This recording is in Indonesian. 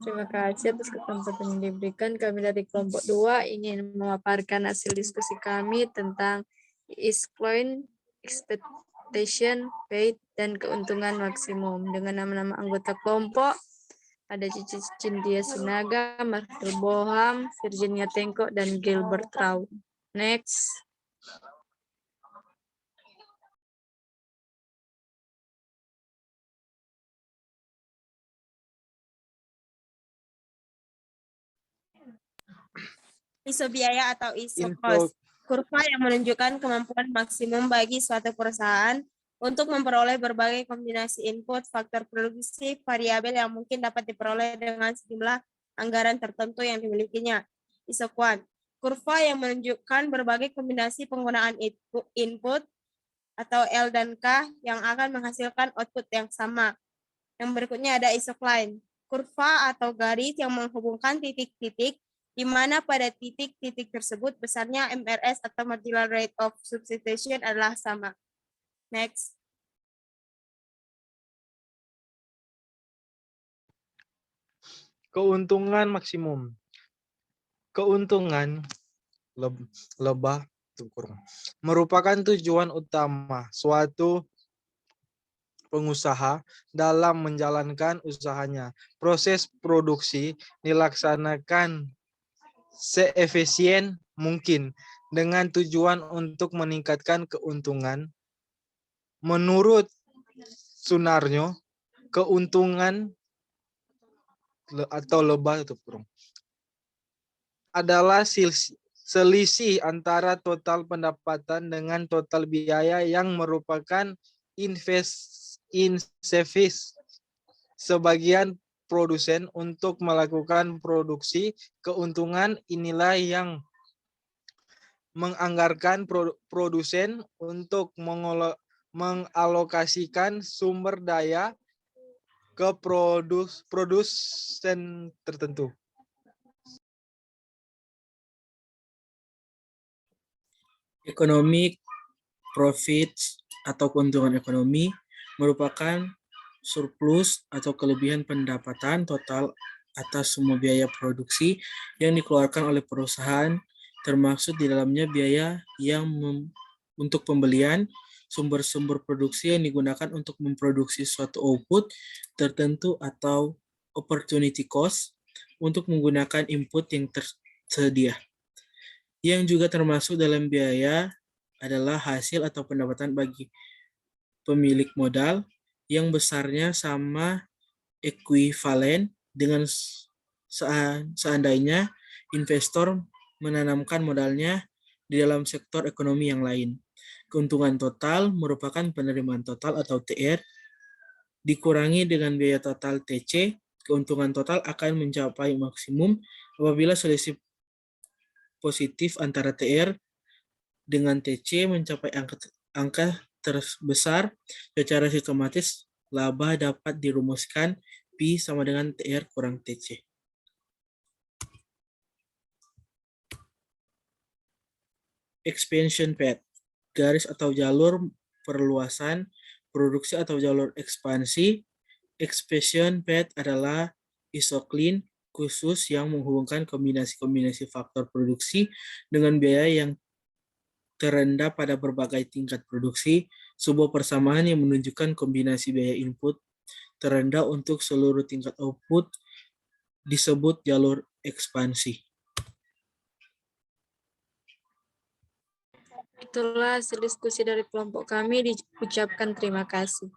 Terima kasih atas kesempatan yang diberikan. Kami dari kelompok 2 ingin memaparkan hasil diskusi kami tentang is-coin, expectation, paid, dan keuntungan maksimum. Dengan nama-nama anggota kelompok, ada Cici Cynthia Sinaga, Marcel Boham, Virginia Tengko, dan Gilbert Rau. Next. ISO biaya atau ISO cost, kurva yang menunjukkan kemampuan maksimum bagi suatu perusahaan untuk memperoleh berbagai kombinasi input, faktor produksi, variabel yang mungkin dapat diperoleh dengan sejumlah anggaran tertentu yang dimilikinya. ISO quant, kurva yang menunjukkan berbagai kombinasi penggunaan input atau L dan K yang akan menghasilkan output yang sama. Yang berikutnya ada ISO cline, kurva atau garis yang menghubungkan titik-titik di mana pada titik-titik tersebut besarnya MRS atau marginal rate of substitution adalah sama. Next. Keuntungan maksimum. Keuntungan lebah merupakan tujuan utama suatu pengusaha dalam menjalankan usahanya. Proses produksi dilaksanakan seefisien mungkin dengan tujuan untuk meningkatkan keuntungan. Menurut Sunaryo, keuntungan atau lebah itu adalah selisih antara total pendapatan dengan total biaya yang merupakan insentif sebagian produsen untuk melakukan produksi. Keuntungan inilah yang menganggarkan produsen untuk mengalokasikan sumber daya ke produsen tertentu. Economic profits atau keuntungan ekonomi merupakan surplus atau kelebihan pendapatan total atas semua biaya produksi yang dikeluarkan oleh perusahaan, termasuk di dalamnya biaya yang untuk pembelian sumber-sumber produksi yang digunakan untuk memproduksi suatu output tertentu atau opportunity cost untuk menggunakan input yang tersedia. Yang juga termasuk dalam biaya adalah hasil atau pendapatan bagi pemilik modal yang besarnya sama ekuivalen dengan seandainya investor menanamkan modalnya di dalam sektor ekonomi yang lain. Keuntungan total merupakan penerimaan total atau TR dikurangi dengan biaya total TC. Keuntungan total akan mencapai maksimum apabila selisih positif antara TR dengan TC mencapai angka terbesar. Secara sistematis, laba dapat dirumuskan P sama dengan TR kurang TC. Expansion path, garis atau jalur perluasan produksi atau jalur ekspansi. Expansion path adalah isocline khusus yang menghubungkan kombinasi-kombinasi faktor produksi dengan biaya yang terendah pada berbagai tingkat produksi. Sebuah persamaan yang menunjukkan kombinasi biaya input terendah untuk seluruh tingkat output disebut jalur ekspansi. Itulah hasil diskusi dari kelompok kami. Diucapkan terima kasih.